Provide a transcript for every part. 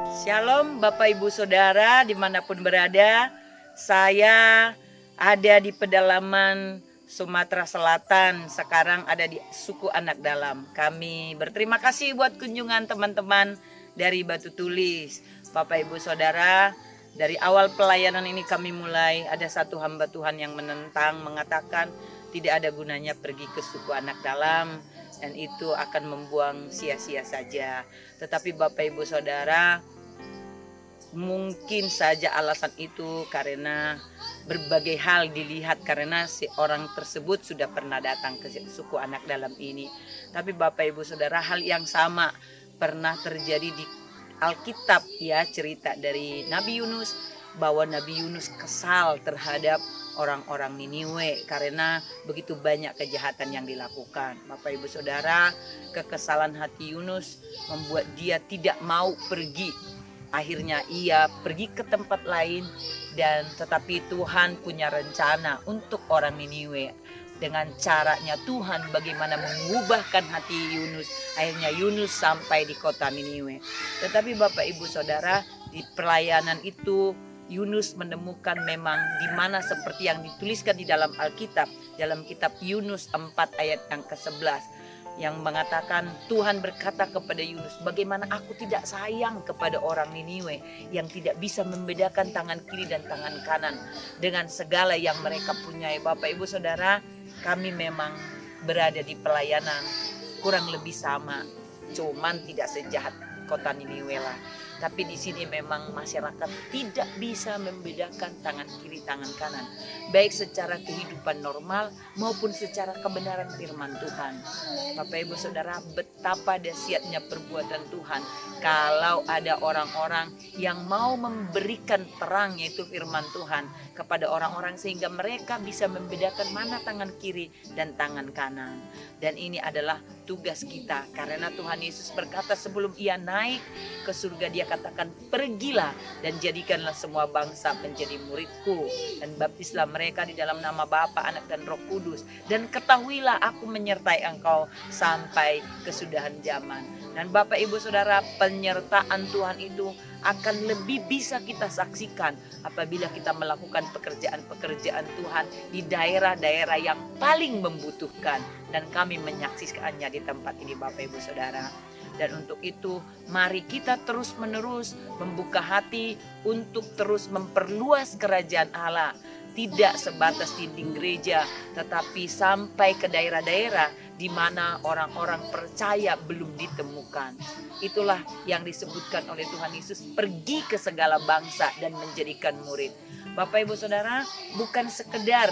Shalom Bapak Ibu Saudara dimanapun berada. Saya ada di pedalaman Sumatera Selatan. Sekarang ada di suku Anak Dalam. Kami berterima kasih buat kunjungan teman-teman dari Batu Tulis. Bapak Ibu Saudara, dari awal pelayanan ini kami mulai ada satu hamba Tuhan yang menentang, mengatakan tidak ada gunanya pergi ke suku Anak Dalam dan itu akan membuang sia-sia saja. Tetapi Bapak Ibu Saudara, mungkin saja alasan itu karena berbagai hal dilihat, karena si orang tersebut sudah pernah datang ke suku Anak Dalam ini. Tapi Bapak Ibu Saudara, hal yang sama pernah terjadi di Alkitab, ya, cerita dari Nabi Yunus, bahwa Nabi Yunus kesal terhadap orang-orang Niniwe karena begitu banyak kejahatan yang dilakukan. Bapak Ibu Saudara, kekesalan hati Yunus membuat dia tidak mau pergi. Akhirnya ia pergi ke tempat lain, dan tetapi Tuhan punya rencana untuk orang Niniwe. Dengan caranya Tuhan bagaimana mengubahkan hati Yunus. Akhirnya Yunus sampai di kota Niniwe. Tetapi Bapak Ibu Saudara, di pelayanan itu Yunus menemukan memang di mana seperti yang dituliskan di dalam Alkitab, dalam kitab Yunus 4 ayat yang ke-11, yang mengatakan Tuhan berkata kepada Yunus, bagaimana aku tidak sayang kepada orang Niniwe yang tidak bisa membedakan tangan kiri dan tangan kanan dengan segala yang mereka punyai. Bapak Ibu Saudara, kami memang berada di pelayanan kurang lebih sama, cuman tidak sejahat kota Niniwe lah. Tapi di sini memang masyarakat tidak bisa membedakan tangan kiri tangan kanan, baik secara kehidupan normal maupun secara kebenaran firman Tuhan. Bapak Ibu Saudara, betapa dahsyatnya perbuatan Tuhan kalau ada orang-orang yang mau memberikan terang, yaitu firman Tuhan, kepada orang-orang sehingga mereka bisa membedakan mana tangan kiri dan tangan kanan. Dan ini adalah tugas kita, karena Tuhan Yesus berkata sebelum ia naik ke surga, dia katakan, pergilah dan jadikanlah semua bangsa menjadi muridku, dan baptislah mereka di dalam nama Bapa, Anak dan Roh Kudus, dan ketahuilah aku menyertai engkau sampai kesudahan zaman. Dan Bapak Ibu Saudara, penyertaan Tuhan itu akan lebih bisa kita saksikan apabila kita melakukan pekerjaan-pekerjaan Tuhan di daerah-daerah yang paling membutuhkan, dan kami menyaksikannya di tempat ini Bapak Ibu Saudara. Dan untuk itu mari kita terus-menerus membuka hati untuk terus memperluas kerajaan Allah, tidak sebatas dinding gereja, tetapi sampai ke daerah-daerah di mana orang-orang percaya belum ditemukan. Itulah yang disebutkan oleh Tuhan Yesus, pergi ke segala bangsa dan menjadikan murid. Bapak Ibu Saudara, bukan sekedar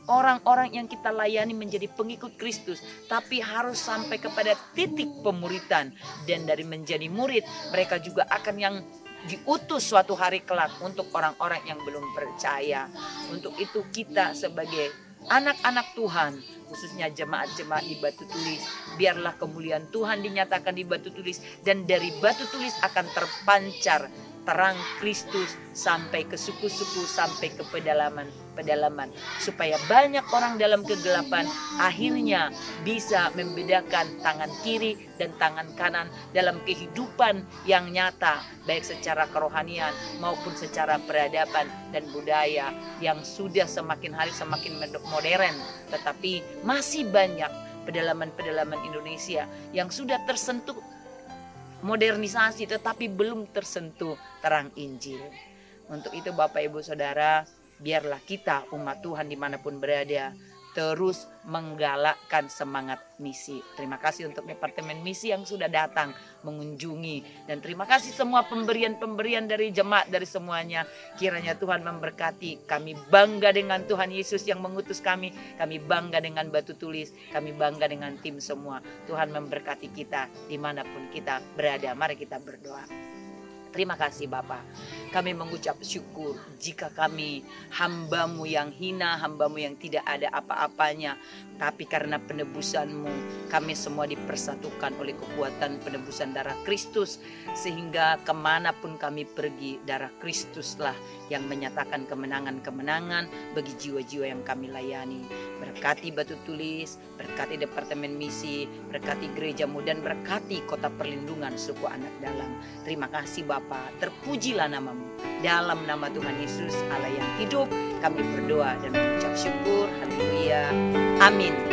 orang-orang yang kita layani menjadi pengikut Kristus, tapi harus sampai kepada titik pemuritan. Dan dari menjadi murid, mereka juga akan yang diutus suatu hari kelak untuk orang-orang yang belum percaya. Untuk itu kita sebagai anak-anak Tuhan, khususnya jemaat-jemaat di Batu Tulis, biarlah kemuliaan Tuhan dinyatakan di Batu Tulis, dan dari Batu Tulis akan terpancar terang Kristus sampai ke suku-suku, sampai ke pedalaman, supaya banyak orang dalam kegelapan akhirnya bisa membedakan tangan kiri dan tangan kanan dalam kehidupan yang nyata, baik secara kerohanian maupun secara peradaban dan budaya yang sudah semakin hari semakin modern. Tetapi masih banyak pedalaman-pedalaman Indonesia yang sudah tersentuh modernisasi tetapi belum tersentuh terang Injil. Untuk itu Bapak Ibu Saudara, biarlah kita umat Tuhan dimanapun berada terus menggalakkan semangat misi. Terima kasih untuk Departemen Misi yang sudah datang mengunjungi, dan terima kasih semua pemberian-pemberian dari jemaat, dari semuanya. Kiranya Tuhan memberkati. Kami bangga dengan Tuhan Yesus yang mengutus kami bangga dengan Batu Tulis, kami bangga dengan tim semua. Tuhan memberkati kita dimanapun kita berada. Mari kita berdoa. Terima kasih Bapa. Kami mengucap syukur jika kami hamba-Mu yang hina, hamba-Mu yang tidak ada apa-apanya. Tapi karena penebusan-Mu, kami semua dipersatukan oleh kekuatan penebusan darah Kristus. Sehingga kemanapun kami pergi, darah Kristuslah yang menyatakan kemenangan-kemenangan bagi jiwa-jiwa yang kami layani. Berkati Batu Tulis, berkati Departemen Misi, berkati gereja-Mu, dan berkati Kota Perlindungan Suku Anak Dalam. Terima kasih Bapa, terpujilah nama-Mu. Dalam nama Tuhan Yesus Allah yang hidup, kami berdoa dan mengucap syukur. Haleluya. Amin.